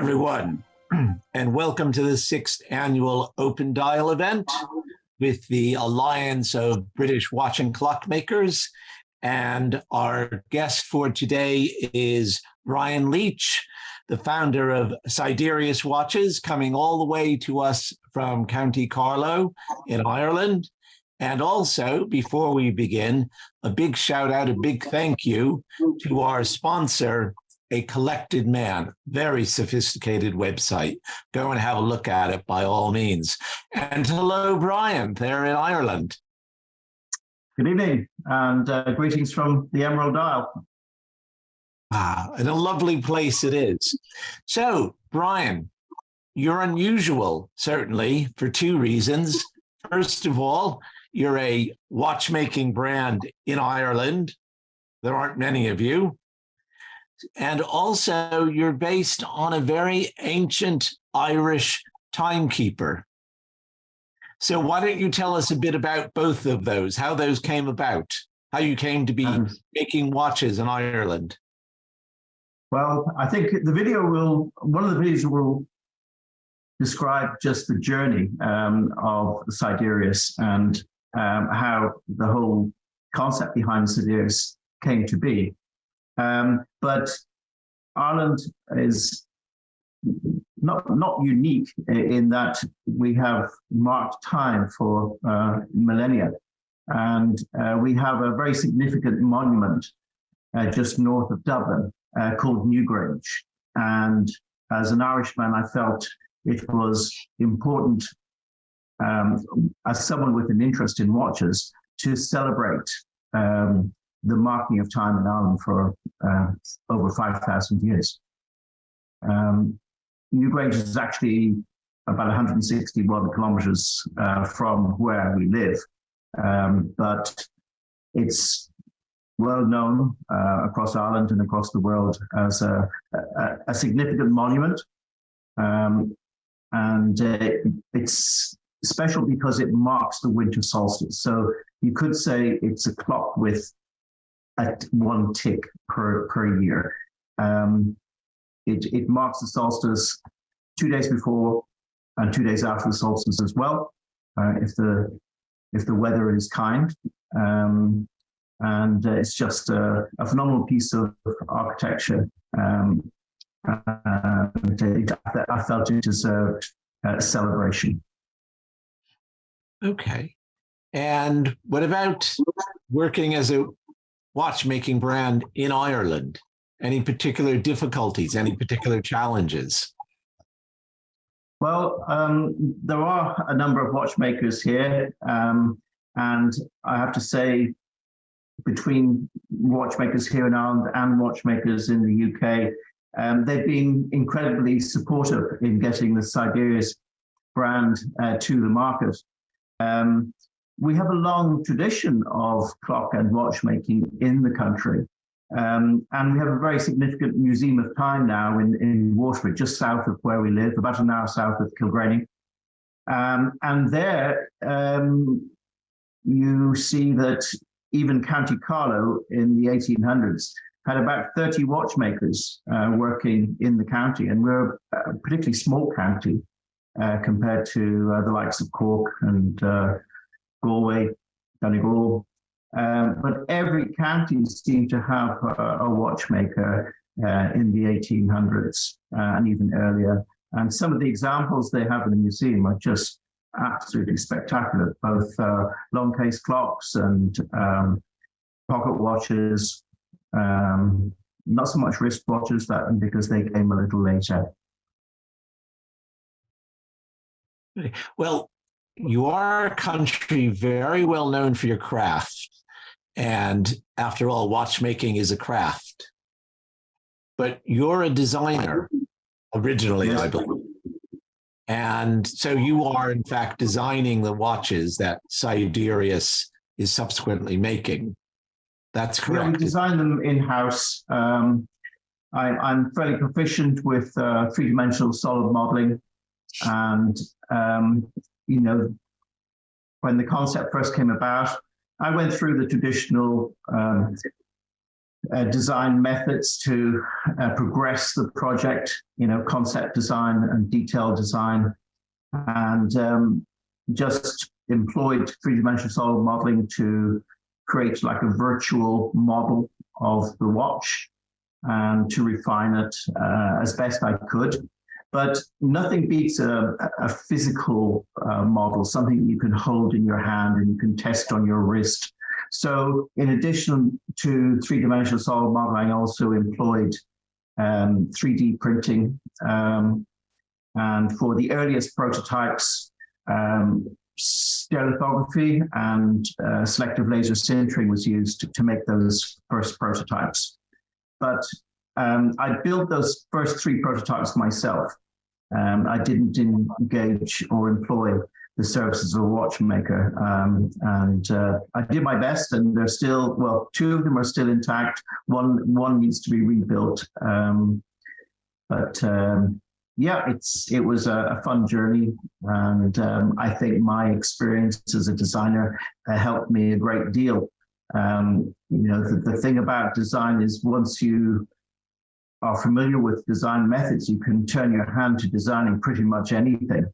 everyone, and welcome to the 6th annual Open Dial event with the Alliance of British Watch and Clockmakers. And our guest for today is Bryan Leech, the founder of Sidereus Watches, coming all the way to us from County Carlow in Ireland. And also, before we begin, a big shout out, a big thank you to our sponsor, A Collected Man, very sophisticated website. Go and have a look at it by all means. And hello, Bryan, there in Ireland. Good evening, and greetings from the Emerald Isle. And a lovely place it is. So, Bryan, you're unusual, certainly, for two reasons. First of all, you're a watchmaking brand in Ireland. There aren't many of you. And also, you're based on a very ancient Irish timekeeper. So why don't you tell us a bit about both of those, how those came about, how you came to be making watches in Ireland? Well, I think one of the videos will describe just the journey of Sidereus and how the whole concept behind Sidereus came to be. But Ireland is not unique in that we have marked time for millennia. And we have a very significant monument just north of Dublin called Newgrange. And as an Irishman, I felt it was important, as someone with an interest in watches, to celebrate the marking of time in Ireland for over 5,000 years. Newgrange is actually about 161 kilometers from where we live, but it's well known across Ireland and across the world as a significant monument. And it's special because it marks the winter solstice. So you could say it's a clock with one tick per year. It marks the solstice 2 days before and 2 days after the solstice as well, if the weather is kind. And it's just a phenomenal piece of architecture. I felt it deserved a celebration. Okay. And what about working as a watchmaking brand in Ireland? Any particular difficulties, any particular challenges? Well, there are a number of watchmakers here. And I have to say, between watchmakers here in Ireland and watchmakers in the UK, they've been incredibly supportive in getting the Sidereus brand to the market. We have a long tradition of clock and watchmaking in the country. And we have a very significant museum of time now in Waterford, just south of where we live, about an hour south of Kilgraney. And there you see that even County Carlow in the 1800s had about 30 watchmakers working in the county. And we're a particularly small county compared to the likes of Cork and Galway, Donegal. But every county seemed to have a watchmaker in the 1800s and even earlier. And some of the examples they have in the museum are just absolutely spectacular, both long case clocks and pocket watches, not so much wrist watches, because they came a little later. Well, you are a country very well known for your craft. And after all, watchmaking is a craft. But you're a designer originally, yes. I believe. And so you are, in fact, designing the watches that Sidereus is subsequently making. That's correct. Yeah, we design them in-house. I'm fairly proficient with three-dimensional solid modeling. And, when the concept first came about, I went through the traditional design methods to progress the project, concept design and detail design, and just employed three-dimensional solid modeling to create like a virtual model of the watch and to refine it as best I could. But nothing beats a physical model, something you can hold in your hand and you can test on your wrist. So in addition to three-dimensional solid modeling, I also employed 3D printing. And for the earliest prototypes, stereolithography and selective laser sintering was used to make those first prototypes. But I built those first 3 prototypes myself. I didn't engage or employ the services of a watchmaker. And I did my best, and they're still, well, 2 of them are still intact. One needs to be rebuilt. Yeah, it was a fun journey, and I think my experience as a designer helped me a great deal. The thing about design is once you are familiar with design methods, you can turn your hand to designing pretty much anything.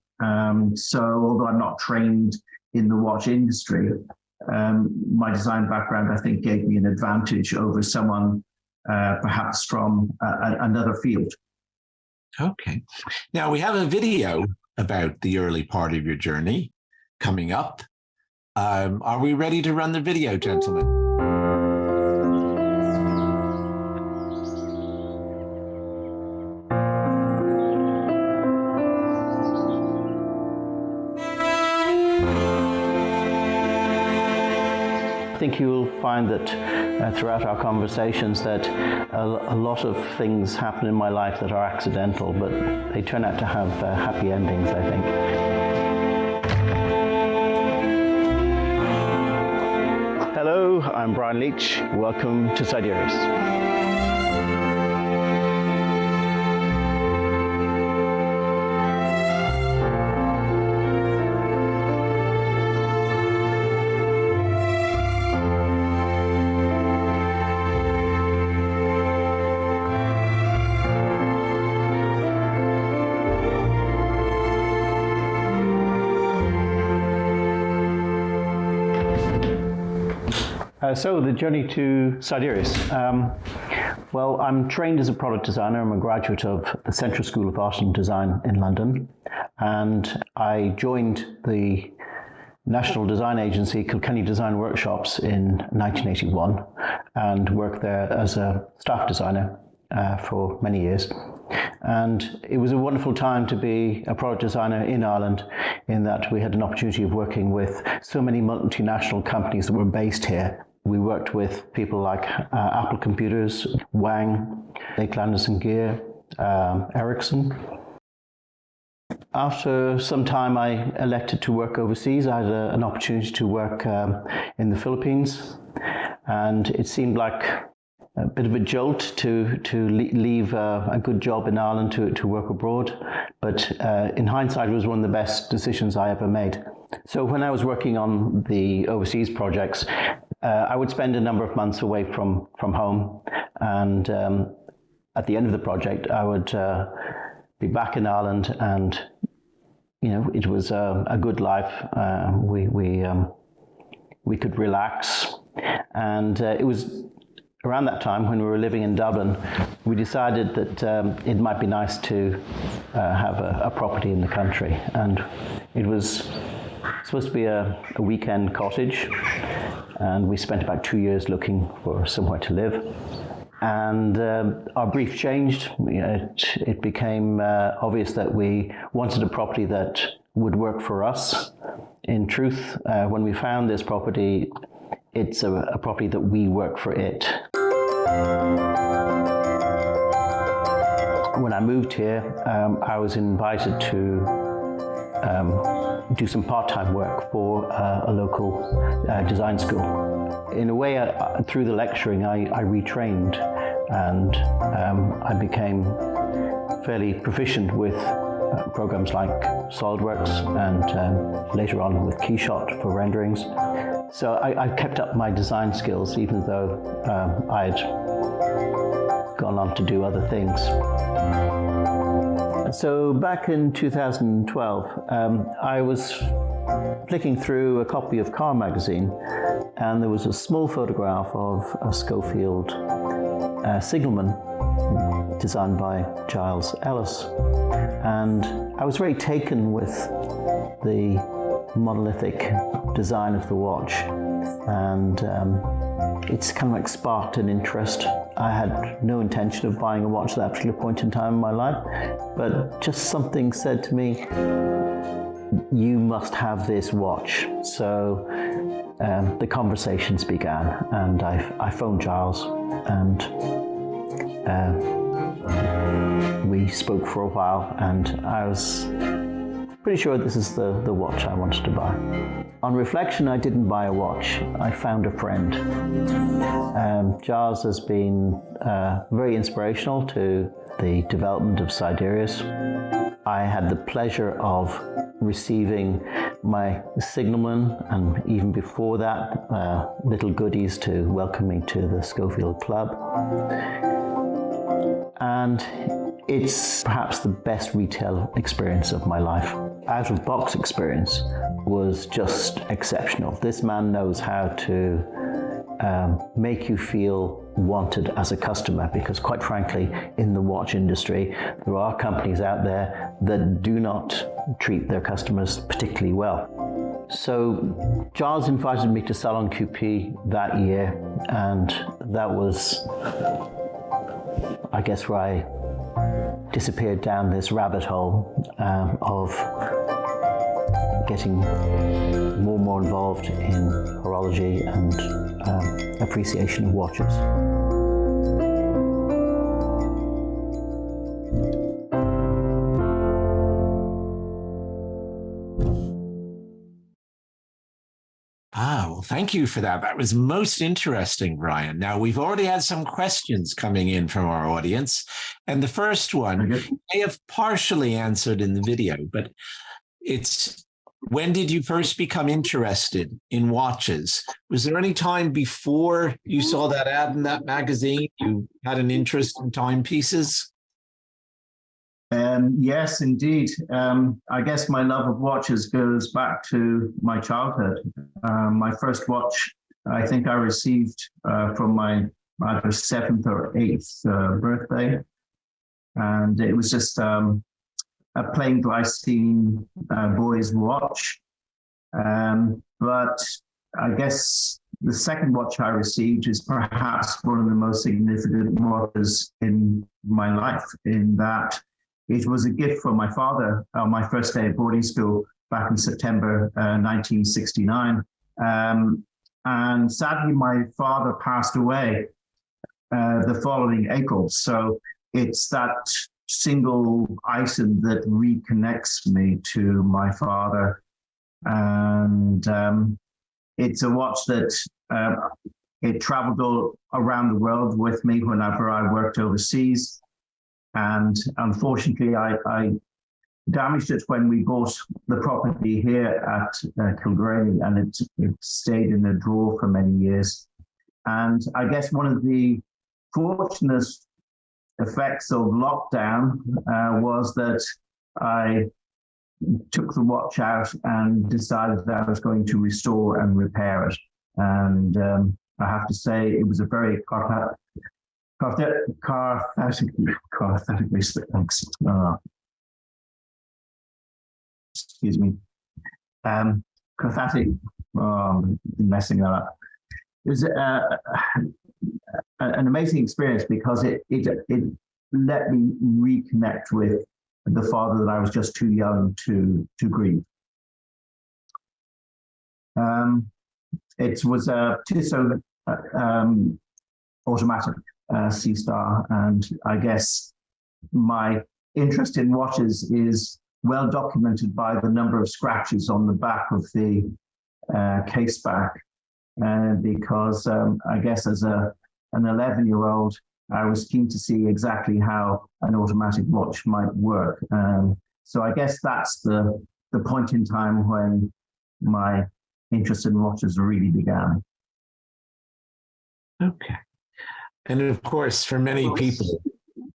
So although I'm not trained in the watch industry, my design background, I think, gave me an advantage over someone perhaps from another field. Okay. Now we have a video about the early part of your journey coming up. Are we ready to run the video, gentlemen? I think you'll find that throughout our conversations that a lot of things happen in my life that are accidental, but they turn out to have happy endings, I think. Hello, I'm Bryan Leech. Welcome to Sidereus. So the journey to Sidereus. Well, I'm trained as a product designer. I'm a graduate of the Central School of Art and Design in London, and I joined the National Design Agency Kilkenny Design Workshops in 1981 and worked there as a staff designer for many years. And it was a wonderful time to be a product designer in Ireland, in that we had an opportunity of working with so many multinational companies that were based here. We worked with people like Apple Computers, Wang, Lakelanders and Gear, Ericsson. After some time, I elected to work overseas. I had an opportunity to work in the Philippines, and it seemed like a bit of a jolt to leave a good job in Ireland to work abroad. But in hindsight, it was one of the best decisions I ever made. So when I was working on the overseas projects, I would spend a number of months away from home, and at the end of the project, I would be back in Ireland, and it was a good life. We could relax, and it was around that time when we were living in Dublin, we decided that it might be nice to have a property in the country, and it was supposed to be a weekend cottage, and we spent about 2 years looking for somewhere to live. And our brief changed. It became obvious that we wanted a property that would work for us. In truth, when we found this property, it's a property that we work for it. When I moved here, I was invited to do some part-time work for a local design school. In a way, through the lecturing, I retrained, and I became fairly proficient with programs like SolidWorks and later on with KeyShot for renderings. So I kept up my design skills even though I'd gone on to do other things. So back in 2012, I was flicking through a copy of Car magazine, and there was a small photograph of a Schofield signalman designed by Giles Ellis. And I was very taken with the monolithic design of the watch, and it's kind of like sparked an interest. I had no intention of buying a watch at that particular point in time in my life, but just something said to me, you must have this watch. So the conversations began, and I phoned Giles, and we spoke for a while, and I was pretty sure this is the watch I wanted to buy. On reflection, I didn't buy a watch. I found a friend. Giles has been very inspirational to the development of Sidereus. I had the pleasure of receiving my signalman, and even before that, little goodies to welcome me to the Schofield Club. And it's perhaps the best retail experience of my life. Out-of-box experience was just exceptional. This man knows how to make you feel wanted as a customer, because quite frankly, in the watch industry, there are companies out there that do not treat their customers particularly well. So Giles invited me to Salon QP that year, and that was, I guess, where I disappeared down this rabbit hole of getting more and more involved in horology and appreciation of watches. Well, thank you for that. That was most interesting, Bryan. Now, we've already had some questions coming in from our audience, and the first one I have partially answered in the video, but it's, when did you first become interested in watches? Was there any time before you saw that ad in that magazine you had an interest in timepieces? Yes, indeed. I guess my love of watches goes back to my childhood. My first watch, I think I received from my either 7th or 8th birthday. And it was just a plain glycine boy's watch. But I guess the second watch I received is perhaps one of the most significant watches in my life, in that it was a gift from my father on my first day at boarding school back in September 1969. And sadly, my father passed away the following April. So it's that single item that reconnects me to my father. And it's a watch that it traveled all around the world with me whenever I worked overseas. And unfortunately, I damaged it when we bought the property here at Kilgrave, and it stayed in a drawer for many years. And I guess one of the fortunate effects of lockdown was that I took the watch out and decided that I was going to restore and repair it. And I have to say, it was a very excuse me. Cathartic, messing that up. It was an amazing experience because it let me reconnect with the father that I was just too young to grieve. It was a Tissot automatic C-Star, and I guess my interest in watches is well documented by the number of scratches on the back of the case back, because I guess as an 11-year-old, I was keen to see exactly how an automatic watch might work. So I guess that's the point in time when my interest in watches really began. Okay. And of course, for many people,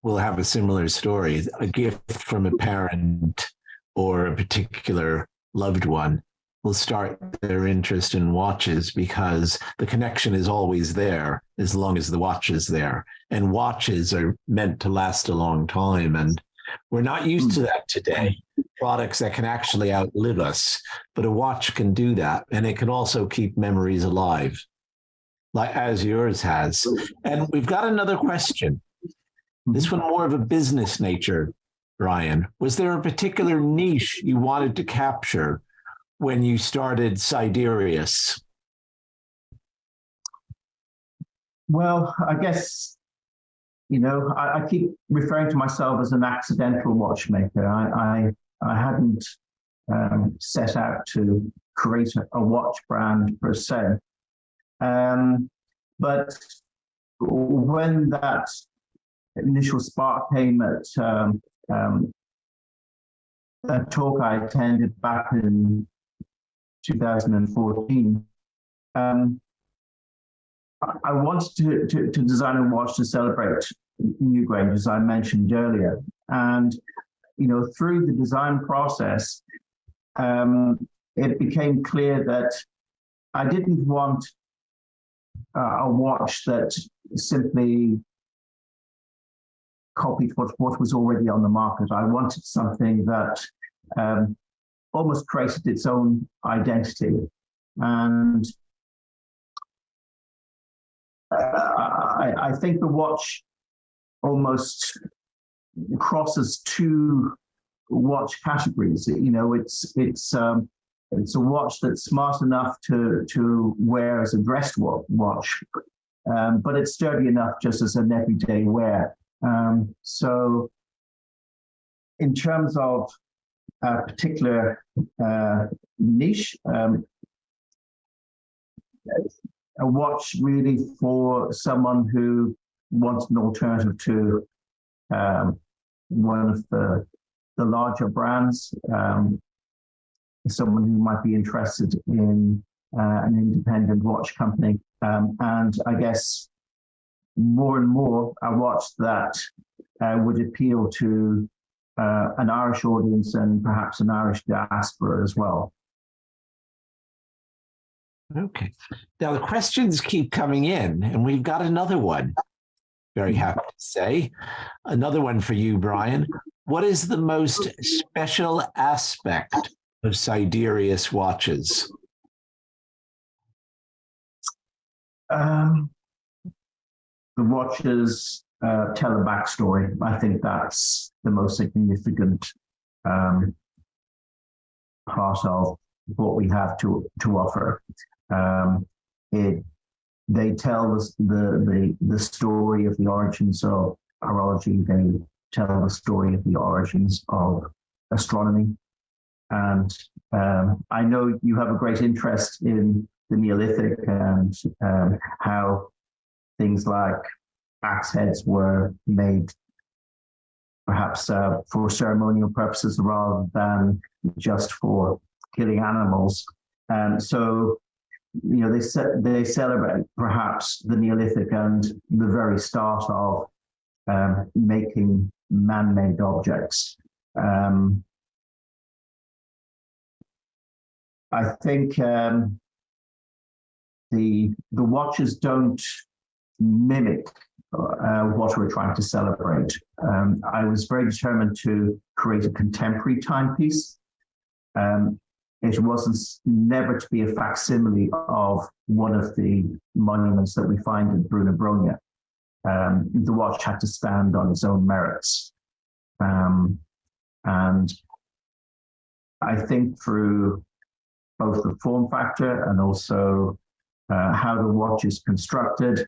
will have a similar story. A gift from a parent or a particular loved one will start their interest in watches because the connection is always there as long as the watch is there. And watches are meant to last a long time. And we're not used to that today. Products that can actually outlive us, but a watch can do that. And it can also keep memories alive, like as yours has. And we've got another question. This one more of a business nature, Bryan. Was there a particular niche you wanted to capture when you started Sidereus? Well, I guess, I keep referring to myself as an accidental watchmaker. I hadn't set out to create a watch brand per se. But when that initial spark came at a talk I attended back in 2014, I wanted to design a watch to celebrate Newgrange, as I mentioned earlier. And, through the design process, it became clear that I didn't want a watch that simply copied what was already on the market. I wanted something that almost created its own identity. And I think the watch almost crosses two watch categories. It's a watch that's smart enough to wear as a dressed watch, but it's sturdy enough just as an everyday wear. So in terms of a particular niche, a watch really for someone who wants an alternative to one of the larger brands, someone who might be interested in an independent watch company. And I guess more and more a watch that would appeal to an Irish audience and perhaps an Irish diaspora as well. Okay. Now the questions keep coming in, and we've got another one. Very happy to say. Another one for you, Bryan. What is the most special aspect of Sidereus Watches? The watches tell a backstory. I think that's the most significant part of what we have to offer. They tell us the story of the origins of horology. They tell the story of the origins of astronomy. And I know you have a great interest in the Neolithic and how things like axe heads were made perhaps for ceremonial purposes rather than just for killing animals. And so, they celebrate perhaps the Neolithic and the very start of making man-made objects. I think the watches don't mimic what we're trying to celebrate. I was very determined to create a contemporary timepiece. It wasn't never to be a facsimile of one of the monuments that we find in Bóinne. The watch had to stand on its own merits. And I think through both the form factor and also how the watch is constructed,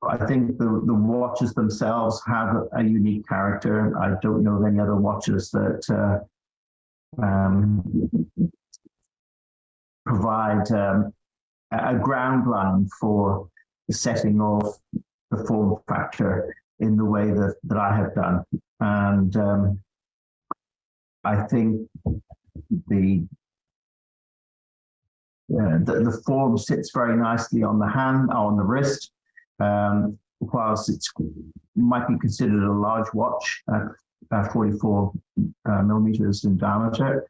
I think the watches themselves have a unique character. I don't know of any other watches that provide a ground line for the setting of the form factor in the way that I have done. And I think the form sits very nicely on the hand, on the wrist, whilst it might be considered a large watch at 44 millimeters in diameter.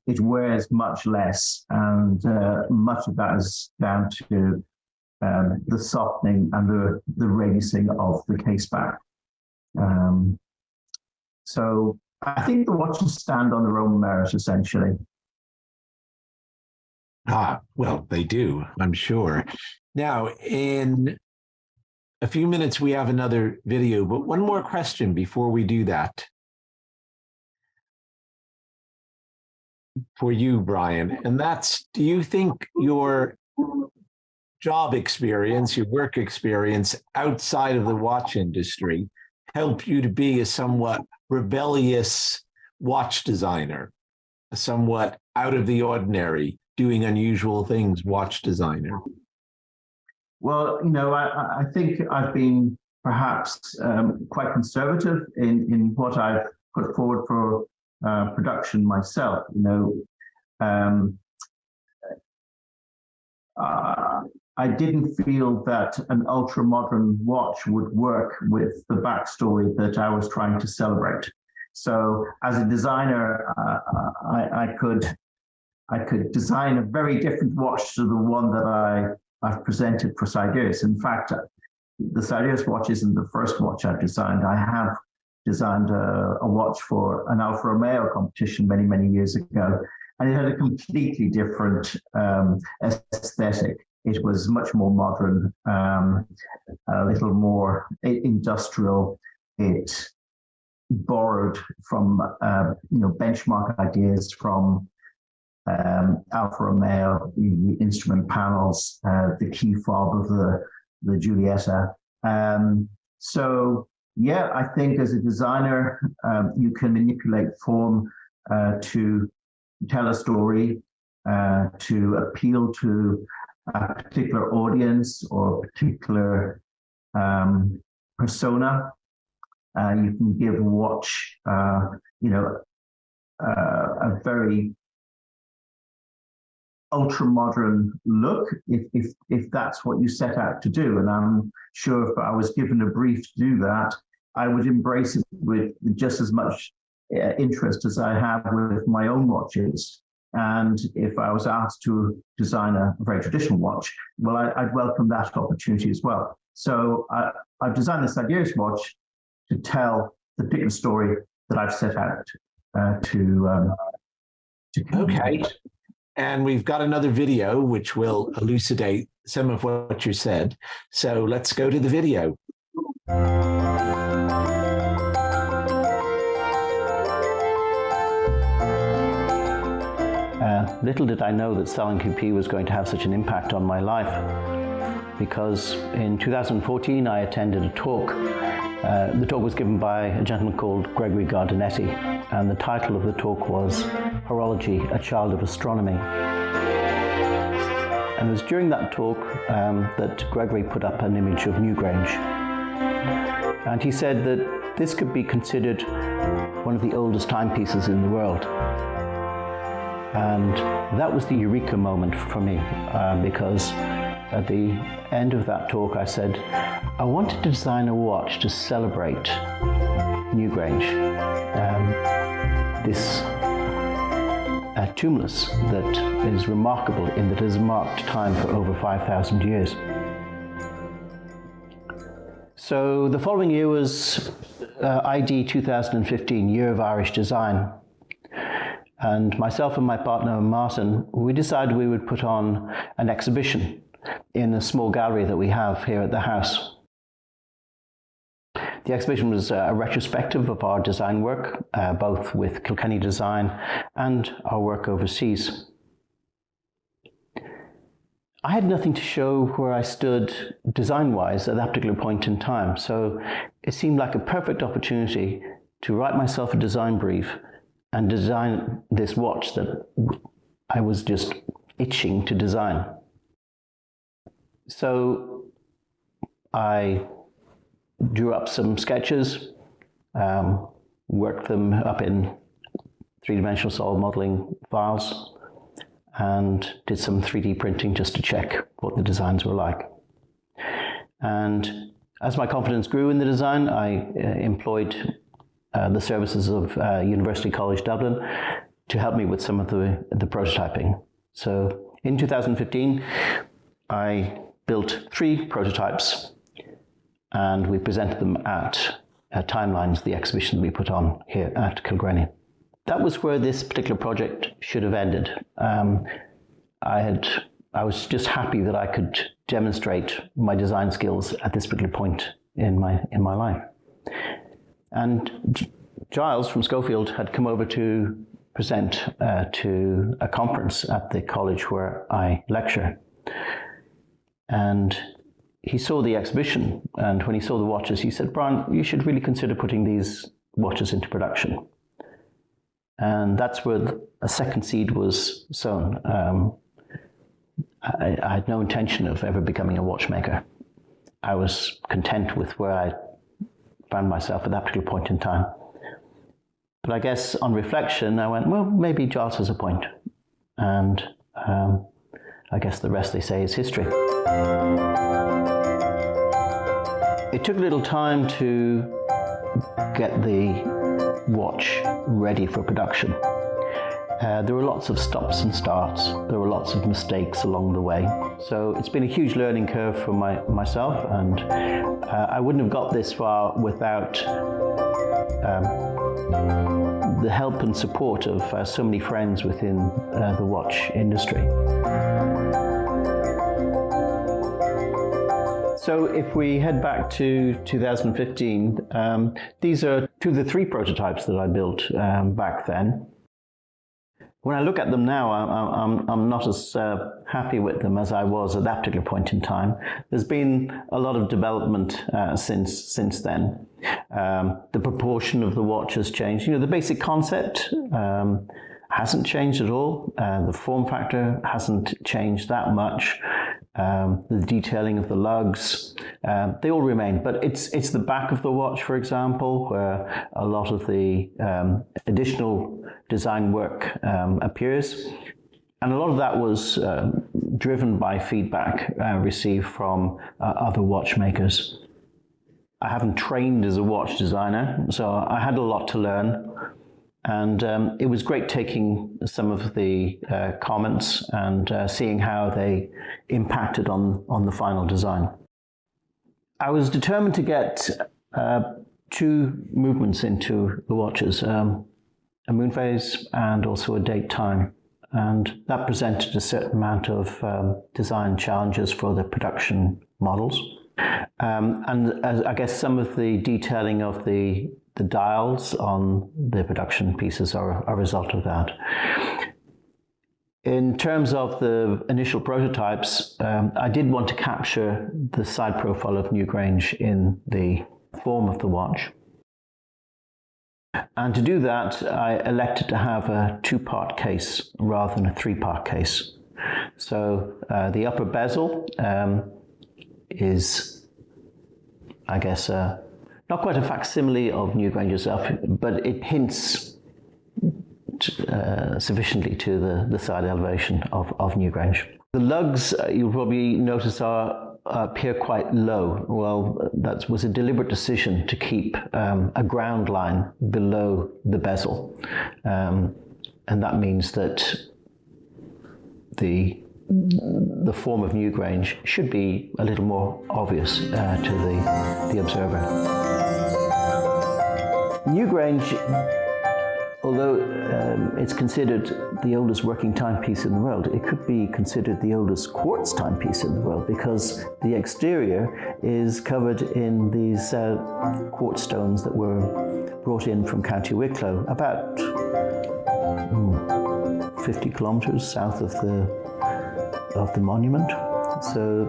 It wears much less, and much of that is down to the softening and the raising of the case back. So I think the watches stand on their own merit, essentially. Well, they do, I'm sure. Now, in a few minutes, we have another video, but one more question before we do that. For you, Bryan, and that's, do you think your job experience, your work experience outside of the watch industry helped you to be a somewhat rebellious watch designer, a somewhat out of the ordinary, doing unusual things watch designer? Well, I think I've been perhaps quite conservative in what I've put forward for production myself. I didn't feel that an ultra-modern watch would work with the backstory that I was trying to celebrate. So as a designer, I could design a very different watch to the one that I've presented for Sidereus. In fact, the Sidereus watch isn't the first watch I've designed. I have designed a watch for an Alfa Romeo competition many, many years ago, and it had a completely different aesthetic. It was much more modern, a little more industrial. It borrowed from benchmark ideas from Alfa Romeo, the instrument panels, the key fob of the Giulietta. So yeah, I think as a designer, you can manipulate form to tell a story, to appeal to a particular audience or a particular persona. You can give a watch, a very ultra-modern look if that's what you set out to do. And I'm sure if I was given a brief to do that, I would embrace it with just as much interest as I have with my own watches. And if I was asked to design a very traditional watch, well, I'd welcome that opportunity as well. So I've designed the Sidereus watch to tell the particular story that I've set out to Okay. And we've got another video which will elucidate some of what you said. So let's go to the video. Little did I know that selling QP was going to have such an impact on my life, because in 2014 I attended a talk. The talk was given by a gentleman called Gregory Gardinetti, and the title of the talk was Horology, a Child of Astronomy. And it was during that talk that Gregory put up an image of Newgrange. And he said that this could be considered one of the oldest timepieces in the world. And that was the eureka moment for me, because at the end of that talk I said, I wanted to design a watch to celebrate Newgrange, this tumulus that is remarkable in that it has marked time for over 5,000 years. So the following year was ID 2015, Year of Irish Design. And myself and my partner Martin, we decided we would put on an exhibition in a small gallery that we have here at the house. The exhibition was a retrospective of our design work, both with Kilkenny Design and our work overseas. I had nothing to show where I stood design-wise at that particular point in time, so it seemed like a perfect opportunity to write myself a design brief and design this watch that I was just itching to design. So I drew up some sketches, worked them up in three-dimensional solid modeling files, and did some 3D printing just to check what the designs were like. And as my confidence grew in the design, I employed the services of University College Dublin to help me with some of the prototyping. So in 2015, I built 3 prototypes, and we presented them at Timelines, the exhibition that we put on here at Kilgrenny. That was where this particular project should have ended. I was just happy that I could demonstrate my design skills at this particular point in my life. And Giles from Schofield had come over to present to a conference at the college where I lecture. And he saw the exhibition, and when he saw the watches, he said, "Bryan, you should really consider putting these watches into production." And that's where a second seed was sown. I had no intention of ever becoming a watchmaker. I was content with where I found myself at that particular point in time. But I guess on reflection, I went, well, maybe Giles has a point. And I guess the rest, they say, is history. It took a little time to get the watch ready for production. There were lots of stops and starts. There were lots of mistakes along the way. So it's been a huge learning curve for myself, and I wouldn't have got this far without the help and support of so many friends within the watch industry. So if we head back to 2015, these are 2 of the 3 prototypes that I built back then. When I look at them now, I'm not as happy with them as I was at that particular point in time. There's been a lot of development since then. The proportion of the watch has changed. You know, the basic concept hasn't changed at all. The form factor hasn't changed that much. The detailing of the lugs, they all remain. But it's the back of the watch, for example, where a lot of the additional design work appears. And a lot of that was driven by feedback received from other watchmakers. I haven't trained as a watch designer, so I had a lot to learn. And it was great taking some of the comments and seeing how they impacted on the final design. I was determined to get 2 movements into the watches, a moon phase and also a date time. And that presented a certain amount of design challenges for the production models. And I guess some of the detailing of the dials on the production pieces are a result of that. In terms of the initial prototypes, I did want to capture the side profile of Newgrange in the form of the watch. And to do that, I elected to have a 2-part case rather than a 3-part case. So the upper bezel is, I guess, not quite a facsimile of Newgrange itself, but it hints sufficiently to the side elevation of Newgrange. The lugs, you'll probably notice, appear quite low. Well, that was a deliberate decision to keep a ground line below the bezel. And that means that the form of Newgrange should be a little more obvious to the observer. Newgrange, although it's considered the oldest working timepiece in the world, it could be considered the oldest quartz timepiece in the world, because the exterior is covered in these quartz stones that were brought in from County Wicklow, about 50 kilometers south of the monument. So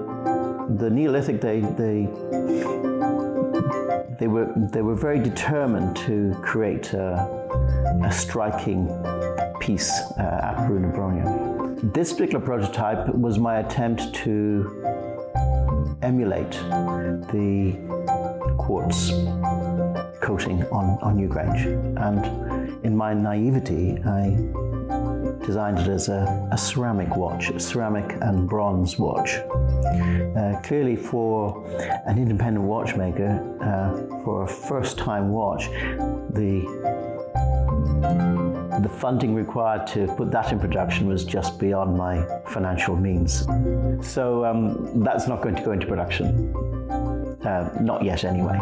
the Neolithic, they were very determined to create a striking piece at Bóinne. This particular prototype was my attempt to emulate the quartz coating on Newgrange. And in my naivety, I designed it as a ceramic watch, a ceramic and bronze watch. Clearly for an independent watchmaker, for a first-time watch, the funding required to put that in production was just beyond my financial means. So that's not going to go into production. Not yet, anyway.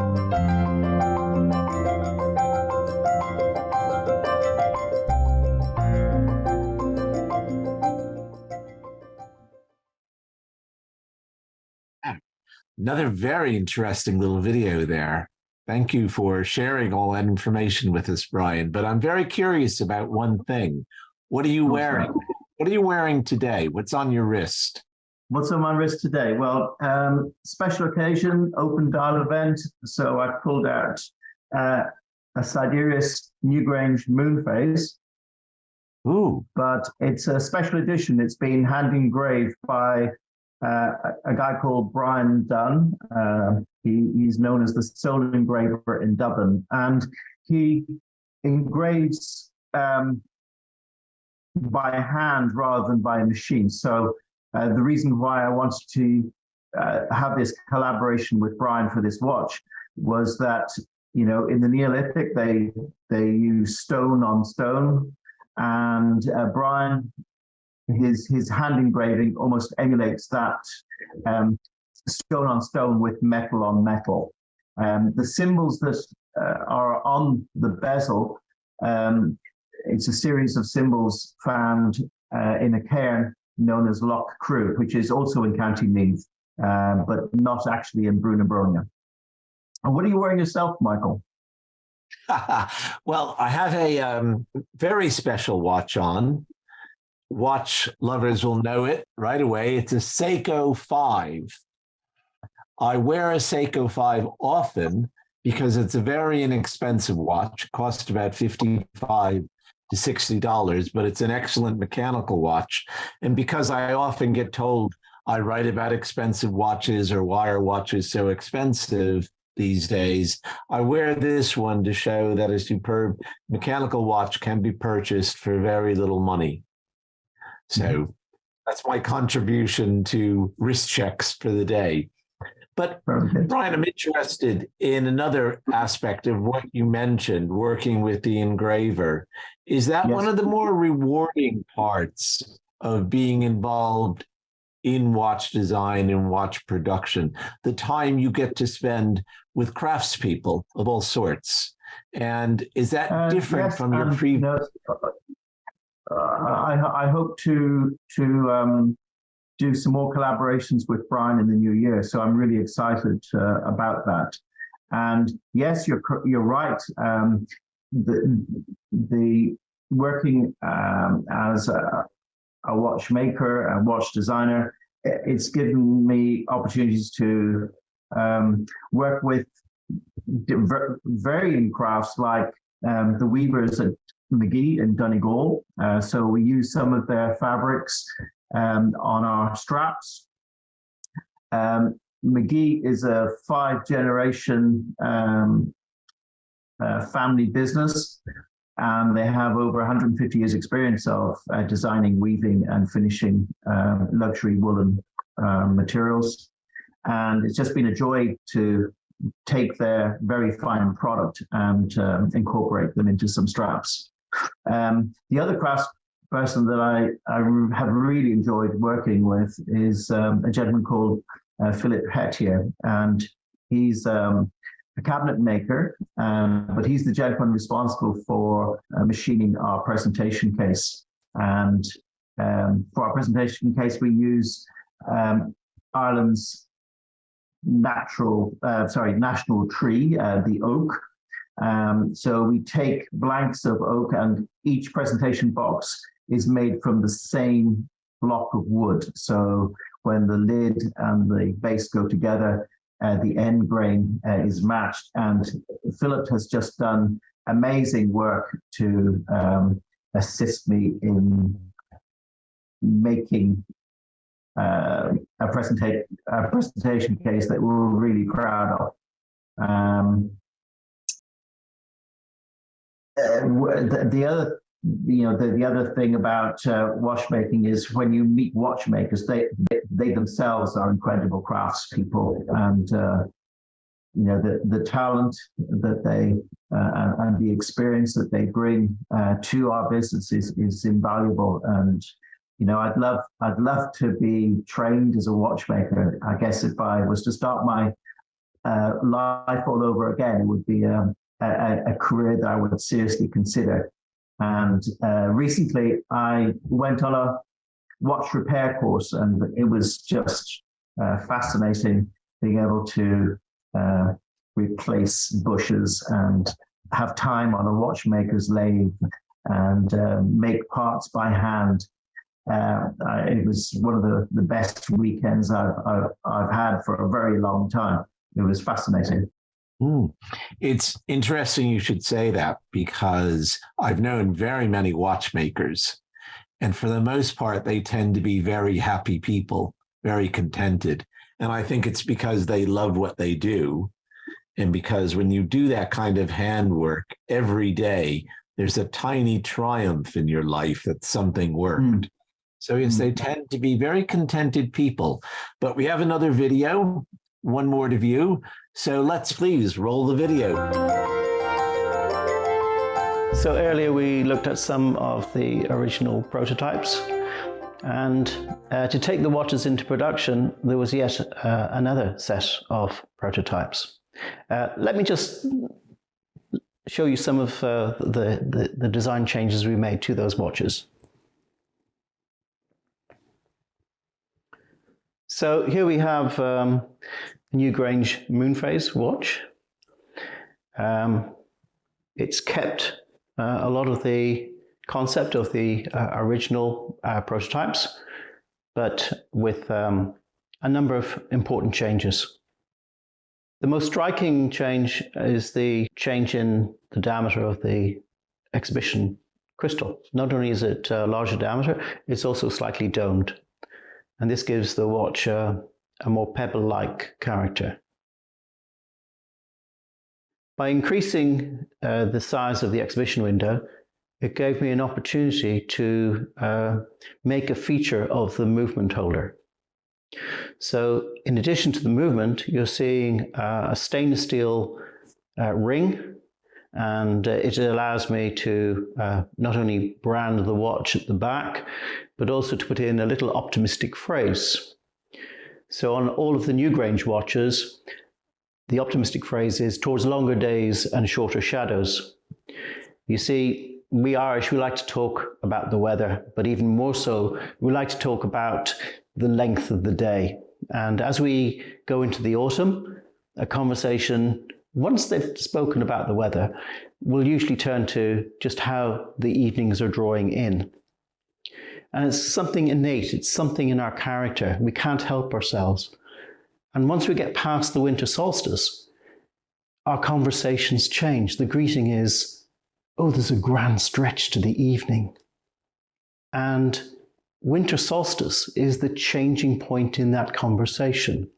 Another very interesting little video there. Thank you for sharing all that information with us, Bryan. But I'm very curious about one thing. What are you wearing? What are you wearing today? What's on your wrist? What's on my wrist today? Well, special occasion, open dial event. So I pulled out a Sidereus Newgrange moon phase. Ooh. But it's a special edition. It's been hand engraved by a guy called Bryan Dunn. He's known as the sole engraver in Dublin, and he engraves by hand rather than by a machine. So the reason why I wanted to have this collaboration with Bryan for this watch was that, you know, in the Neolithic they use stone on stone, and Bryan, his hand engraving almost emulates that stone on stone with metal on metal. The symbols that are on the bezel, it's a series of symbols found in a cairn known as Loch Crew, which is also in County Meath, but not actually in Bóinne. And what are you wearing yourself, Michael? Well, I have a very special watch on. Watch lovers will know it right away. It's a Seiko 5. I wear a Seiko 5 often because it's a very inexpensive watch. It costs about $55 to $60, but it's an excellent mechanical watch. And because I often get told I write about expensive watches or why are watches so expensive these days, I wear this one to show that a superb mechanical watch can be purchased for very little money. So that's my contribution to wrist checks for the day. But Bryan, I'm interested in another aspect of what you mentioned, working with the engraver. Is that one of the more rewarding parts of being involved in watch design and watch production? The time you get to spend with craftspeople of all sorts. And is that different from your previous? I hope to do some more collaborations with Bryan in the new year. So I'm really excited about that. And yes, you're right. The working as a watchmaker, a watch designer, it's given me opportunities to work with varying crafts like the weavers at McGee in Donegal. So we use some of their fabrics on our straps. McGee is a 5-generation family business, and they have over 150 years experience of designing, weaving and finishing luxury woolen materials. And it's just been a joy to take their very fine product and incorporate them into some straps. The other craftsperson that I have really enjoyed working with is a gentleman called Philip Hettier, and he's a cabinet maker, but he's the gentleman responsible for machining our presentation case. And for our presentation case, we use Ireland's national tree, the oak. So we take blanks of oak, and each presentation box is made from the same block of wood. So when the lid and the base go together, the end grain is matched. And Philip has just done amazing work to assist me in making a presentation case that we're really proud of. The other, the other thing about watchmaking is when you meet watchmakers, they themselves are incredible craftspeople, and the talent that they and the experience that they bring to our business is invaluable. And I'd love to be trained as a watchmaker. I guess if I was to start my life all over again, it would be a career that I would seriously consider. And recently I went on a watch repair course, and it was just fascinating being able to replace bushes and have time on a watchmaker's lathe and make parts by hand. It was one of the best weekends I've had for a very long time. It was fascinating. It's interesting you should say that, because I've known very many watchmakers, and for the most part, they tend to be very happy people, very contented. And I think it's because they love what they do. And because when you do that kind of handwork every day, there's a tiny triumph in your life that something worked. So yes, they tend to be very contented people. But we have another video, one more to view. So let's please roll the video. So earlier we looked at some of the original prototypes, and to take the watches into production, there was yet another set of prototypes. Let me just show you some of the design changes we made to those watches. So here we have Newgrange moonphase watch. It's kept a lot of the concept of the original prototypes, but with a number of important changes. The most striking change is the change in the diameter of the exhibition crystal. Not only is it larger diameter, it's also slightly domed. And this gives the watch a more pebble-like character. By increasing the size of the exhibition window, it gave me an opportunity to make a feature of the movement holder. So in addition to the movement, you're seeing a stainless steel ring, and it allows me to not only brand the watch at the back, but also to put in a little optimistic phrase. So on all of the Newgrange watches, the optimistic phrase is "towards longer days and shorter shadows." You see, we Irish, we like to talk about the weather, but even more so, we like to talk about the length of the day. And as we go into the autumn, a conversation, once they've spoken about the weather, will usually turn to just how the evenings are drawing in. And it's something innate, it's something in our character. We can't help ourselves. And once we get past the winter solstice, our conversations change. The greeting is, "Oh, there's a grand stretch to the evening." And winter solstice is the changing point in that conversation.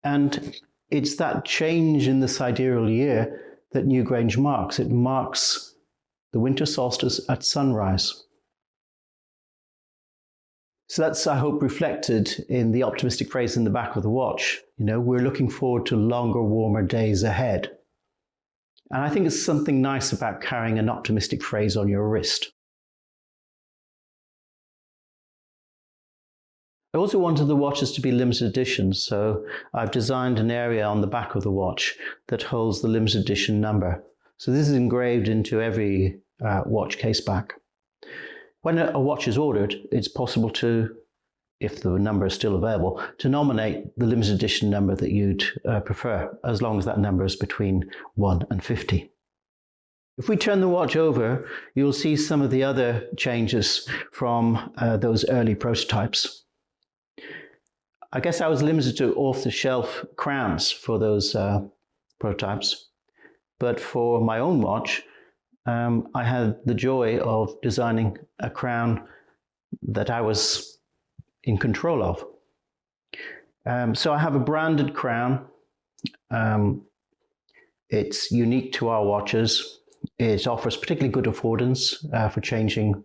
And it's that change in the sidereal year that Newgrange marks. It marks the winter solstice at sunrise. So that's, I hope, reflected in the optimistic phrase in the back of the watch. We're looking forward to longer, warmer days ahead. And I think it's something nice about carrying an optimistic phrase on your wrist. I also wanted the watches to be limited edition, so I've designed an area on the back of the watch that holds the limited edition number. So this is engraved into every watch case back. When a watch is ordered, it's possible to, if the number is still available, to nominate the limited edition number that you'd prefer, as long as that number is between 1 and 50. If we turn the watch over, you'll see some of the other changes from those early prototypes. I guess I was limited to off-the-shelf crowns for those prototypes, but for my own watch, I had the joy of designing a crown that I was in control of. So I have a branded crown It's unique to our watches. It offers particularly good affordance for changing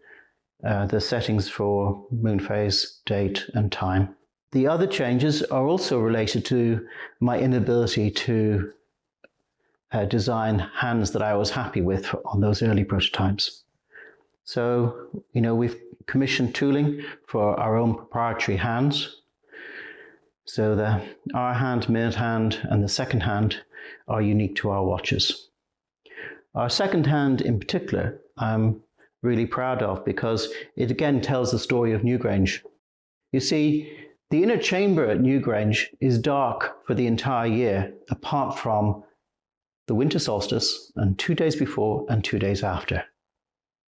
the settings for moon phase, date, and time. The other changes are also related to my inability to design hands that I was happy with on those early prototypes. So, we've commissioned tooling for our own proprietary hands. So the hour hand, minute hand, and the second hand are unique to our watches. Our second hand in particular, I'm really proud of because it again tells the story of Newgrange. You see, the inner chamber at Newgrange is dark for the entire year, apart from the winter solstice and 2 days before and 2 days after.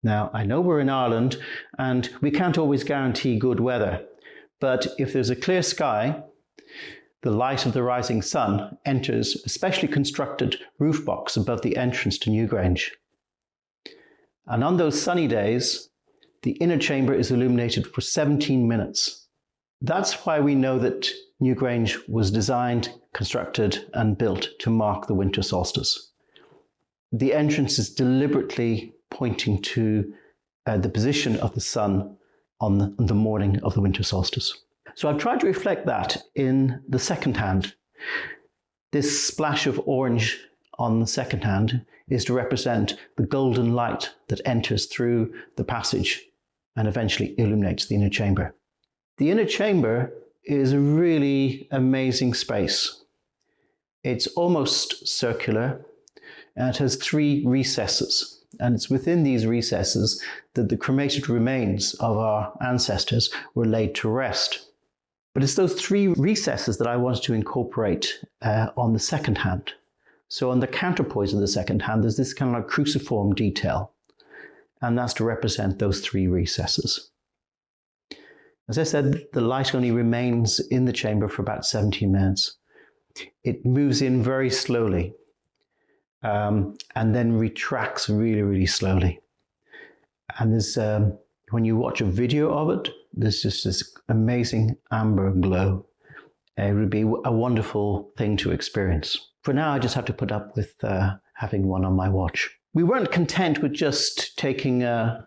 Now, I know we're in Ireland and we can't always guarantee good weather, but if there's a clear sky, the light of the rising sun enters a specially constructed roof box above the entrance to Newgrange. And on those sunny days, the inner chamber is illuminated for 17 minutes. That's why we know that Newgrange was designed, constructed, and built to mark the winter solstice. The entrance is deliberately pointing to the position of the sun on the morning of the winter solstice. So I've tried to reflect that in the second hand. This splash of orange on the second hand is to represent the golden light that enters through the passage and eventually illuminates the inner chamber. The inner chamber is a really amazing space. It's almost circular and it has 3 recesses. And it's within these recesses that the cremated remains of our ancestors were laid to rest. But it's those 3 recesses that I wanted to incorporate on the second hand. So on the counterpoise of the second hand, there's this kind of like cruciform detail. And that's to represent those 3 recesses. As I said, the light only remains in the chamber for about 17 minutes. It moves in very slowly and then retracts really, really slowly. And there's, when you watch a video of it, there's just this amazing amber glow. It would be a wonderful thing to experience. For now, I just have to put up with having one on my watch. We weren't content with just taking a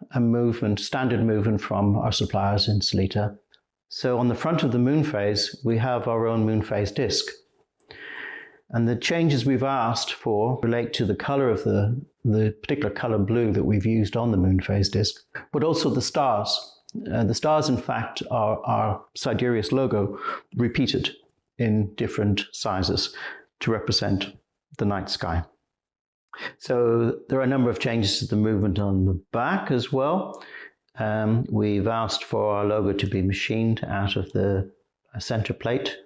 standard movement from our suppliers in Salita. So on the front of the moon phase, we have our own moon phase disc. And the changes we've asked for relate to the color of the particular color blue that we've used on the moon phase disc, but also the stars. The stars, in fact, are our Sidereus logo repeated in different sizes to represent the night sky. So there are a number of changes to the movement on the back as well. We've asked for our logo to be machined out of the center plate,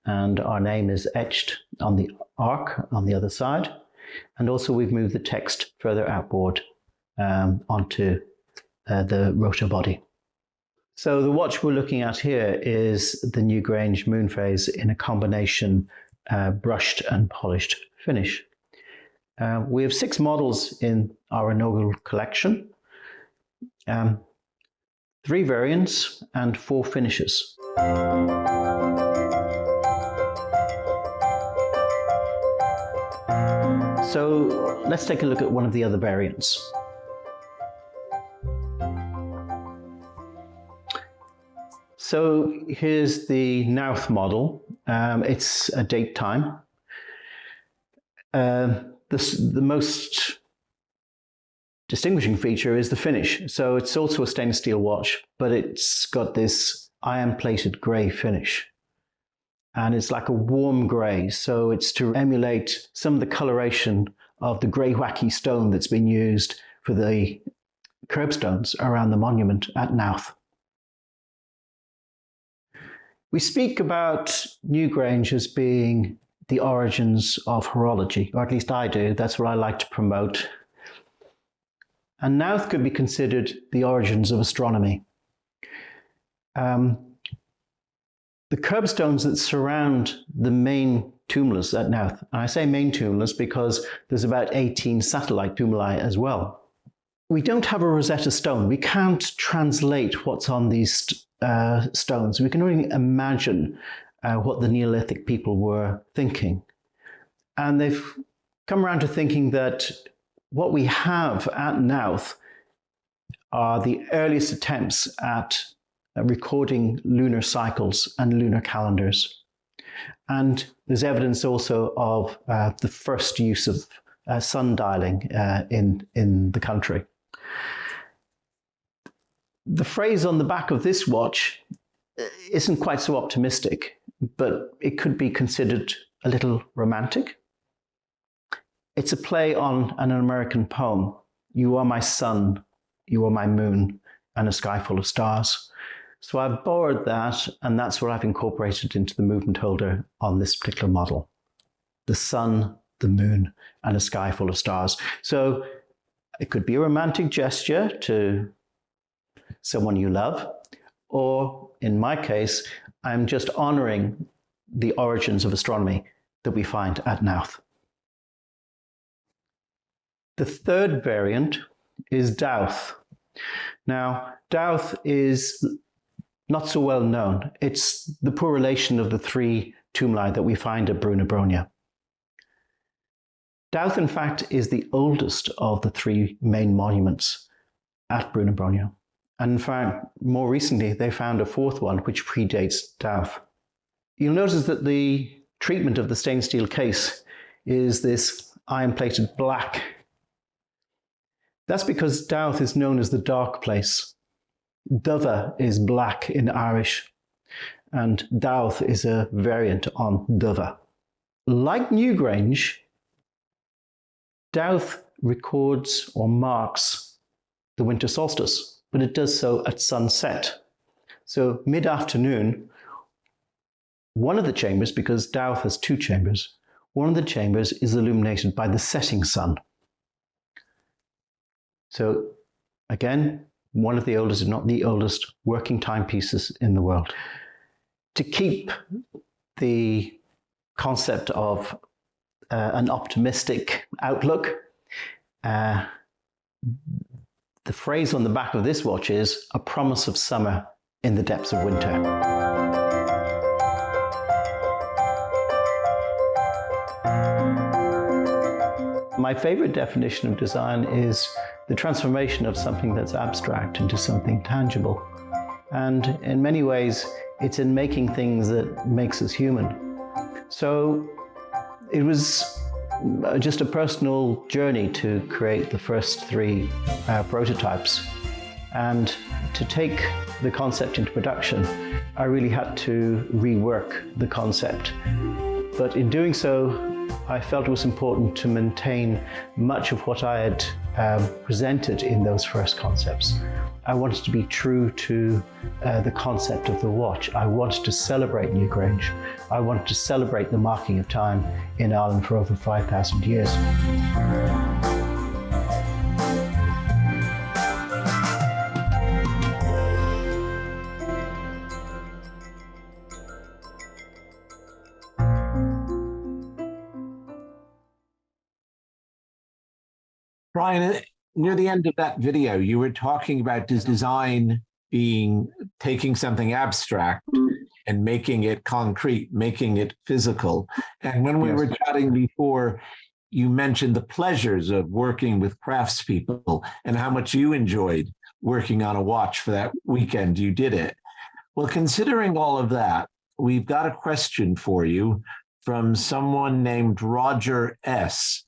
and our name is etched on the arc on the other side. And also we've moved the text further outboard onto the rotor body. So the watch we're looking at here is the Newgrange moon phase in a combination brushed and polished finish. We have 6 models in our inaugural collection, 3 variants and 4 finishes. So let's take a look at one of the other variants. So here's the Nouth model. It's a date time. The most distinguishing feature is the finish. So it's also a stainless steel watch, but it's got this iron-plated grey finish. And it's like a warm grey, so it's to emulate some of the coloration of the grey wacky stone that's been used for the curbstones around the monument at Nouth. We speak about Newgrange as being the origins of horology, or at least I do. That's what I like to promote. And Nouth could be considered the origins of astronomy. The curbstones that surround the main tumulus at Nouth, and I say main tumulus because there's about 18 satellite tumuli as well. We don't have a Rosetta Stone. We can't translate what's on these stones. We can only imagine what the Neolithic people were thinking. And they've come around to thinking that what we have at Knowth are the earliest attempts at recording lunar cycles and lunar calendars. And there's evidence also of the first use of sundialing in the country. The phrase on the back of this watch isn't quite so optimistic, but it could be considered a little romantic. It's a play on an American poem, "You are my sun, you are my moon, and a sky full of stars." So I've borrowed that, and that's what I've incorporated into the movement holder on this particular model. The sun, the moon, and a sky full of stars. So it could be a romantic gesture to someone you love, or in my case, I'm just honoring the origins of astronomy that we find at Knowth. The third variant is Dowth. Now, Dowth is not so well known. It's the poor relation of the three tumuli that we find at Bóinne. Dowth, in fact, is the oldest of the three main monuments at Bóinne. And in fact, more recently, they found a fourth one which predates Dowth. You'll notice that the treatment of the stainless steel case is this iron-plated black. That's because Dowth is known as the dark place. Dubha is black in Irish, and Dowth is a variant on Dubha. Like Newgrange, Dowth records or marks the winter solstice, but it does so at sunset. So mid-afternoon, one of the chambers, because Dowth has two chambers, one of the chambers is illuminated by the setting sun. So again, one of the oldest, if not the oldest, working timepieces in the world. To keep the concept of an optimistic outlook, the phrase on the back of this watch is "a promise of summer in the depths of winter." My favorite definition of design is the transformation of something that's abstract into something tangible. And in many ways, it's in making things that makes us human. So it was just a personal journey to create the first three prototypes. And to take the concept into production, I really had to rework the concept. But in doing so, I felt it was important to maintain much of what I had presented in those first concepts. I wanted to be true to the concept of the watch. I wanted to celebrate Newgrange. I wanted to celebrate the marking of time in Ireland for over 5,000 years. Bryan, near the end of that video, you were talking about design being taking something abstract and making it concrete, making it physical. And when we were chatting before, you mentioned the pleasures of working with craftspeople and how much you enjoyed working on a watch for that weekend you did it. Well, considering all of that, we've got a question for you from someone named Roger S.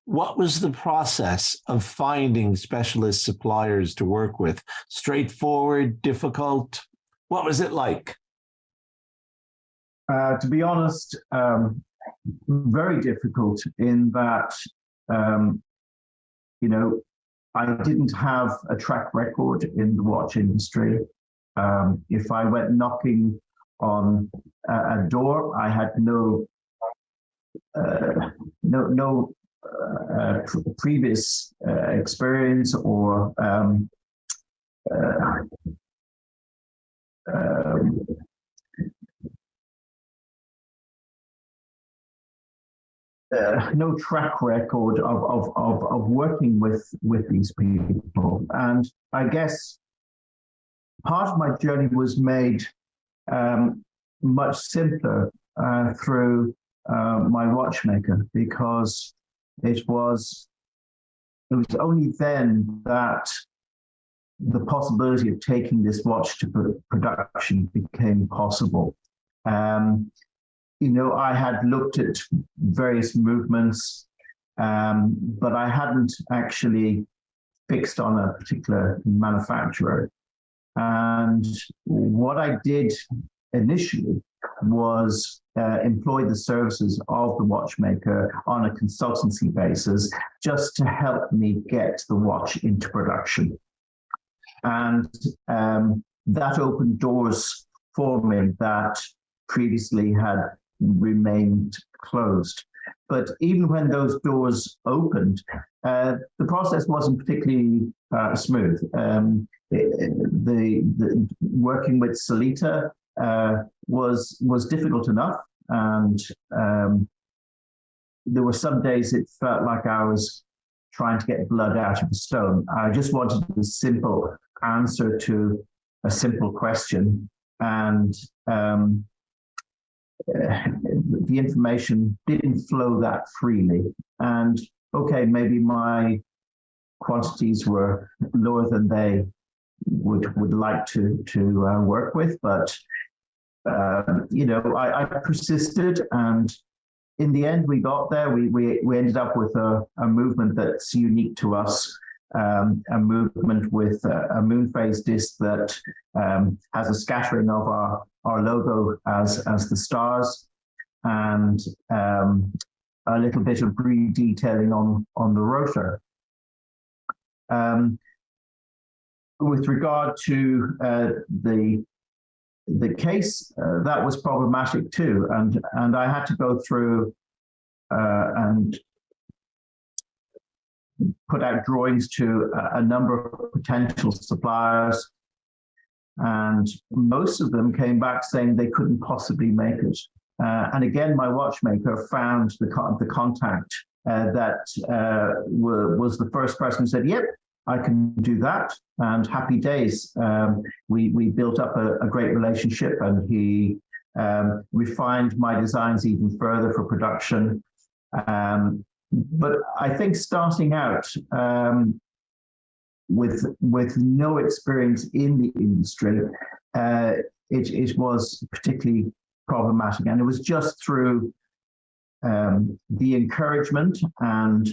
What was the process of finding specialist suppliers to work with? Straightforward, difficult? What was it like? To be honest, very difficult in that, I didn't have a track record in the watch industry. If I went knocking on a door, I had no previous experience or no track record of working with these people. And I guess part of my journey was made much simpler through my watchmaker, because it was only then that the possibility of taking this watch to production became possible. I had looked at various movements, but I hadn't actually fixed on a particular manufacturer. And what I did initially was employ the services of the watchmaker on a consultancy basis just to help me get the watch into production. And that opened doors for me that previously had remained closed. But even when those doors opened, the process wasn't particularly smooth. The working with Solita was difficult enough, and there were some days it felt like I was trying to get blood out of a stone. I just wanted a simple answer to a simple question, and the information didn't flow that freely. And okay, maybe my quantities were lower than they would like to work with, but I persisted, and in the end we got there. We ended up with a movement that's unique to us, a movement with a moon phase disc that has a scattering of our logo as the stars, and a little bit of re-detailing on the rotor. With regard to the case, that was problematic too, and I had to go through and put out drawings to a number of potential suppliers, and most of them came back saying they couldn't possibly make it. And again, my watchmaker found the contact that was the first person who said, "Yep, I can do that," and happy days. We built up a great relationship, and he refined my designs even further for production. But I think starting out with no experience in the industry, it was particularly problematic, and it was just through the encouragement and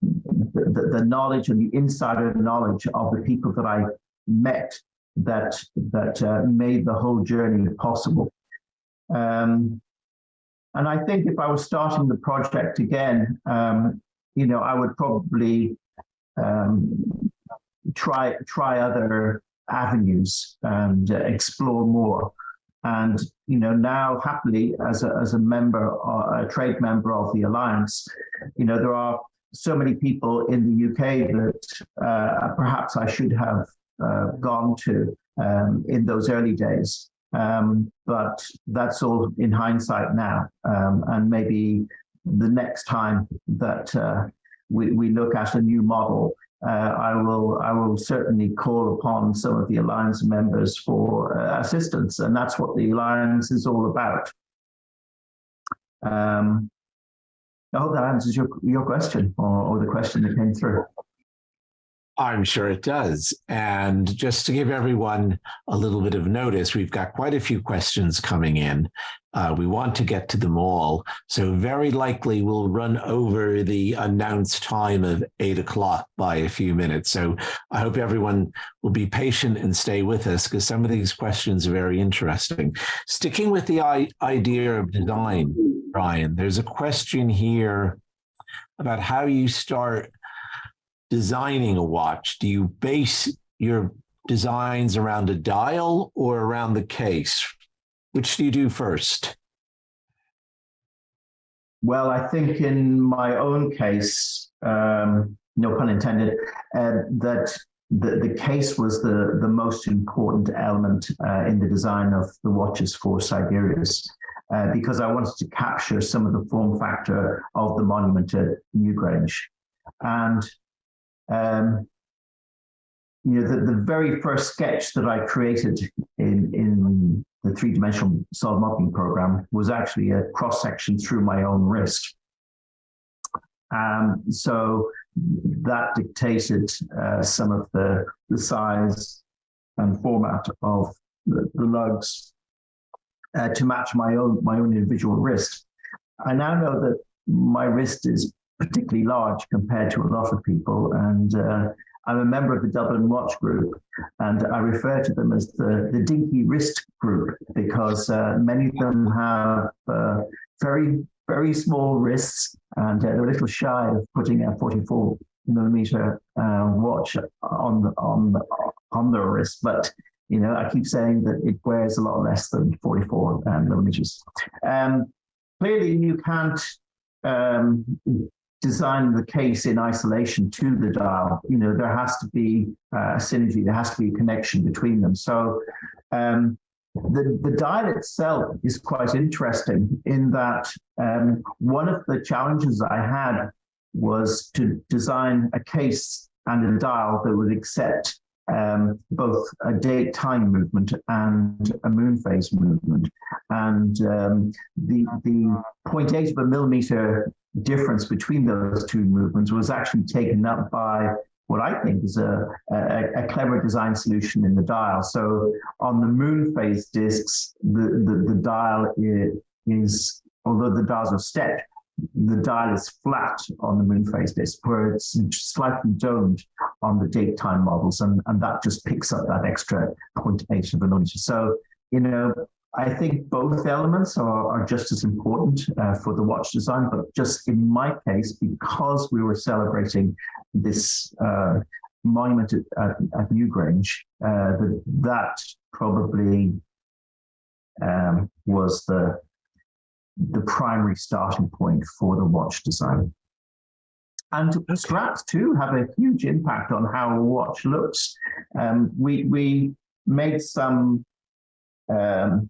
the knowledge and the insider knowledge of the people that I met that made the whole journey possible. And I think if I was starting the project again, I would probably try other avenues and explore more. And now happily, as a member, a trade member of the Alliance, there are so many people in the UK that perhaps I should have gone to in those early days. But that's all in hindsight now. And maybe the next time that we look at a new model, I will certainly call upon some of the Alliance members for assistance, and that's what the Alliance is all about. I hope that answers your question, or the question that came through. I'm sure it does. And just to give everyone a little bit of notice, we've got quite a few questions coming in. We want to get to them all. So very likely we'll run over the announced time of 8 o'clock by a few minutes. So I hope everyone will be patient and stay with us, because some of these questions are very interesting. Sticking with the idea of design, Bryan, there's a question here about how you start designing a watch. Do you base your designs around a dial or around the case? Which do you do first? Well, I think in my own case, no pun intended, that the case was the most important element in the design of the watches for Sidereus, because I wanted to capture some of the form factor of the monument at Newgrange. And the very first sketch that I created in the three-dimensional solid modeling program was actually a cross-section through my own wrist. So that dictated some of the size and format of the lugs to match my own individual wrist. I now know that my wrist is particularly large compared to a lot of people, and I'm a member of the Dublin Watch Group, and I refer to them as the dinky wrist group because many of them have very, very small wrists, and they're a little shy of putting a 44 millimeter watch on their wrist. But you know, I keep saying that it wears a lot less than 44 millimeters. Clearly, you can't design the case in isolation to the dial. You know, there has to be a synergy, there has to be a connection between them. So the dial itself is quite interesting in that one of the challenges I had was to design a case and a dial that would accept both a date time movement and a moon phase movement. And the 0.8 of a millimeter difference between those two movements was actually taken up by what I think is a clever design solution in the dial. So on the moon phase discs, the dial is, although the dials are stepped, the dial is flat on the moon phase disc, where it's slightly domed on the date time models, and that just picks up that extra 0.8 of a millimeter. So, you know, I think both elements are just as important for the watch design, but just in my case, because we were celebrating this monument at Newgrange, that probably was the primary starting point for the watch design. And straps too have a huge impact on how a watch looks. We made some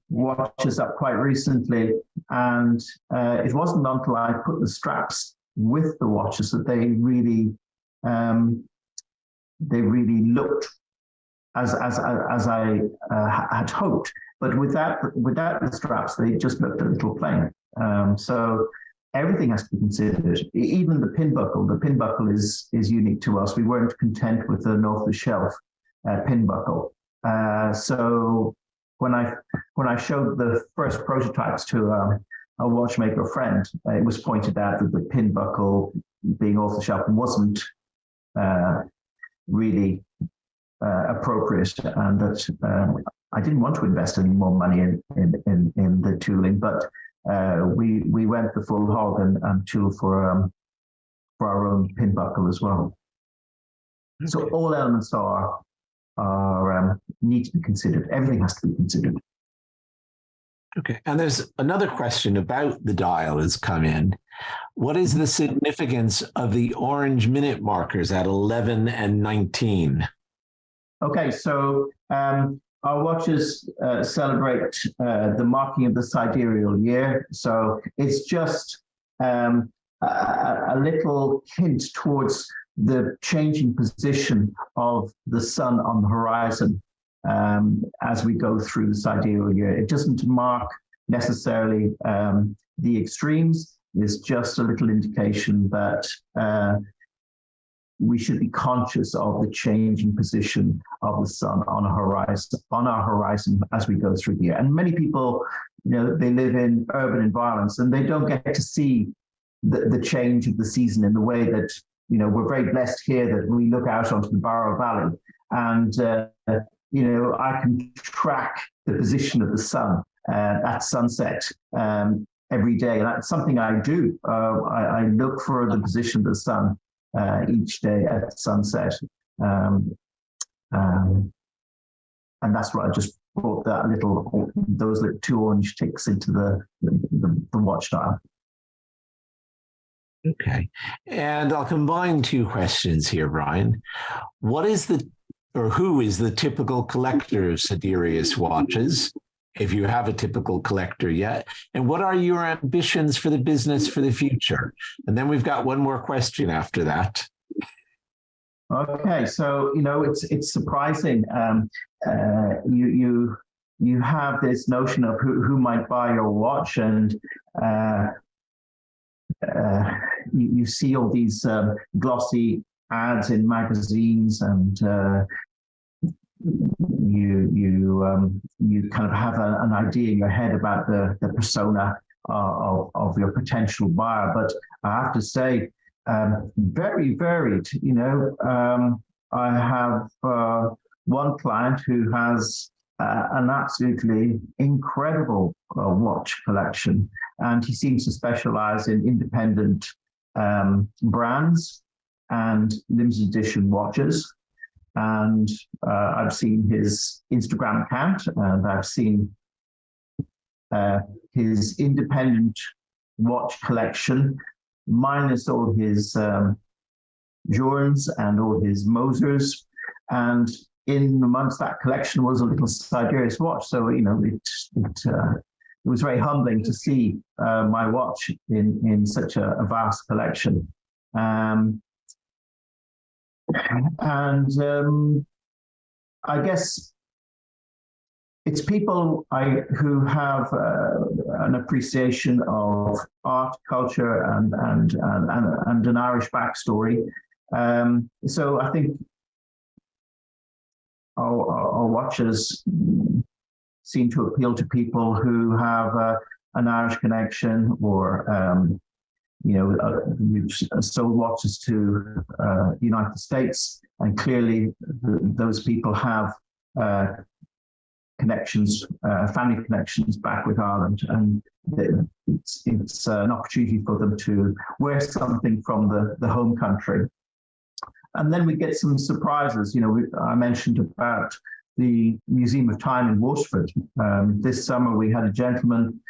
watches up quite recently, and it wasn't until I put the straps with the watches that they really looked as I had hoped. But without the straps, they just looked a little plain. So everything has to be considered. Even the pin buckle. The pin buckle is unique to us. We weren't content with an off-the-shelf pin buckle. So when I showed the first prototypes to a watchmaker friend, it was pointed out that the pin buckle being off the shelf wasn't really appropriate, and that I didn't want to invest any more money in the tooling, but we went the full hog and tool for our own pin buckle as well. Okay. So all elements are need to be considered. Everything has to be considered. Okay. And there's another question about the dial has come in. What is the significance of the orange minute markers at 11 and 19? Okay, so our watches celebrate the marking of the sidereal year. So it's just a little hint towards the changing position of the sun on the horizon as we go through the sidereal year. It doesn't mark necessarily the extremes. It's just a little indication that we should be conscious of the changing position of the sun on our horizon as we go through the year. And many people, you know, they live in urban environments and they don't get to see the change of the season in the way that, you know, we're very blessed here that we look out onto the Barrow Valley and, you know, I can track the position of the sun at sunset every day. And that's something I do. I look for the position of the sun each day at sunset. And that's what I just brought those little two orange ticks into the watch dial. Okay. And I'll combine two questions here, Bryan. Who is the typical collector of Sidereus watches, if you have a typical collector yet? And what are your ambitions for the business for the future? And then we've got one more question after that. Okay, so, you know, it's surprising. You have this notion of who might buy your watch, and you see all these glossy ads in magazines, and you kind of have an idea in your head about the persona of your potential buyer. But I have to say, very varied. I have one client who has an absolutely incredible watch collection, and he seems to specialize in independent brands and limited edition watches. And I've seen his Instagram account, and I've seen his independent watch collection, minus all his Journes and all his Mosers. And in amongst that collection was a little Sidereus watch. So, it was very humbling to see my watch in such a vast collection. I guess it's people who have an appreciation of art, culture, and an Irish backstory. So I think our watches seem to appeal to people who have an Irish connection, or we've sold watches to the United States, and clearly those people have connections, family connections back with Ireland, and it's an opportunity for them to wear something from the home country. And then we get some surprises. I mentioned about the Museum of Time in Waterford. This summer we had a gentleman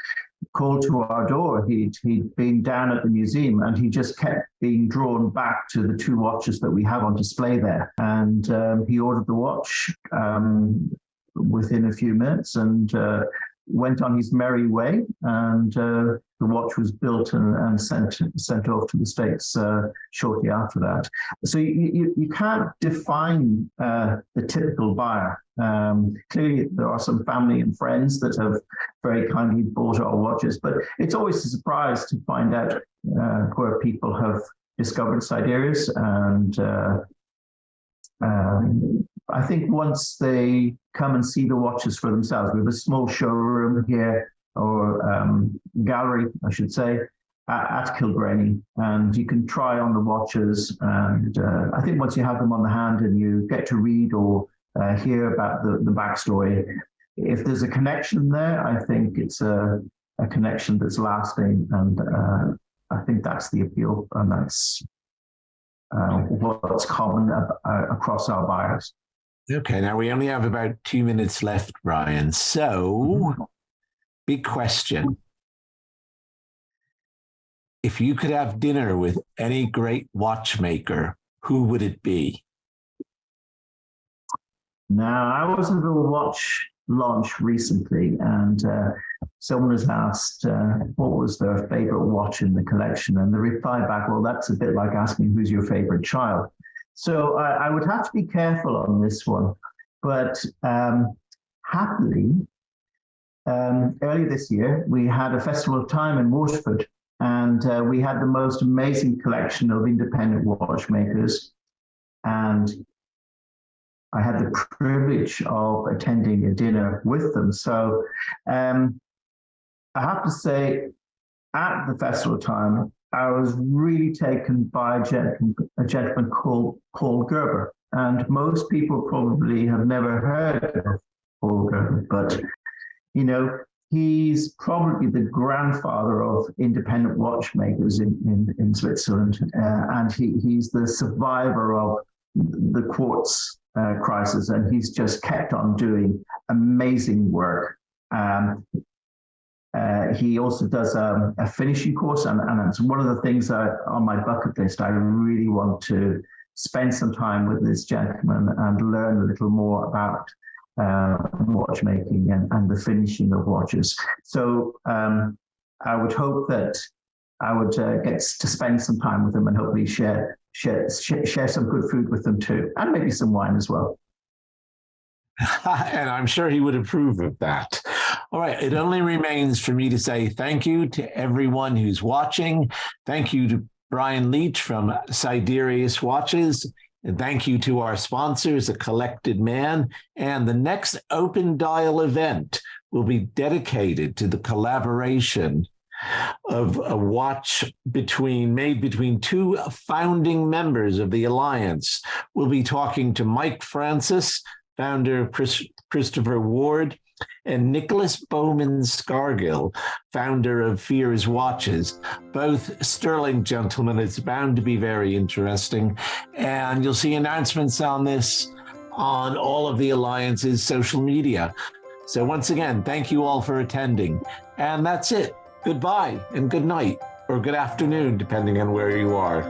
called to our door. He'd been down at the museum, and he just kept being drawn back to the two watches that we have on display there. And he ordered the watch within a few minutes, and went on his merry way. And the watch was built and sent off to the States shortly after that. So you can't define the typical buyer. Clearly, there are some family and friends that have very kindly bought our watches, but it's always a surprise to find out where people have discovered Sidereus. And I think once they come and see the watches for themselves, we have a small showroom here, or gallery, I should say, at Kilgraney, and you can try on the watches. And I think once you have them on the hand and you get to read or hear about the backstory, if there's a connection there, I think it's a connection that's lasting, and I think that's the appeal, and that's what's common across our buyers. Okay, now we only have about 2 minutes left, Bryan. So, big question. If you could have dinner with any great watchmaker, who would it be? Now, I was at a watch launch recently, and someone has asked what was their favorite watch in the collection, and the reply back, well, that's a bit like asking who's your favorite child. So I would have to be careful on this one, but happily, earlier this year, we had a Festival of Time in Waterford, and we had the most amazing collection of independent watchmakers, and I had the privilege of attending a dinner with them. So I have to say, at the Festival of Time, I was really taken by a gentleman called Paul Gerber. And most people probably have never heard of Paul Gerber, but, he's probably the grandfather of independent watchmakers in Switzerland. And he's the survivor of the quartz crisis, and he's just kept on doing amazing work. He also does a finishing course, and it's one of the things on my bucket list. I really want to spend some time with this gentleman and learn a little more about watchmaking and the finishing of watches. So I would hope that I would get to spend some time with him and hopefully share some good food with them too, and maybe some wine as well. And I'm sure he would approve of that. All right. It only remains for me to say thank you to everyone who's watching. Thank you to Bryan Leech from Sidereus Watches. And thank you to our sponsors, A Collected Man. And the next Open Dial event will be dedicated to the collaboration of a watch made between two founding members of the Alliance. We'll be talking to Mike Francis, founder of Christopher Ward, and Nicholas Bowman Scargill, founder of Fears Watches. Both sterling gentlemen. It's bound to be very interesting. And you'll see announcements on this on all of the Alliance's social media. So once again, thank you all for attending. And that's it. Goodbye and good night, or good afternoon, depending on where you are.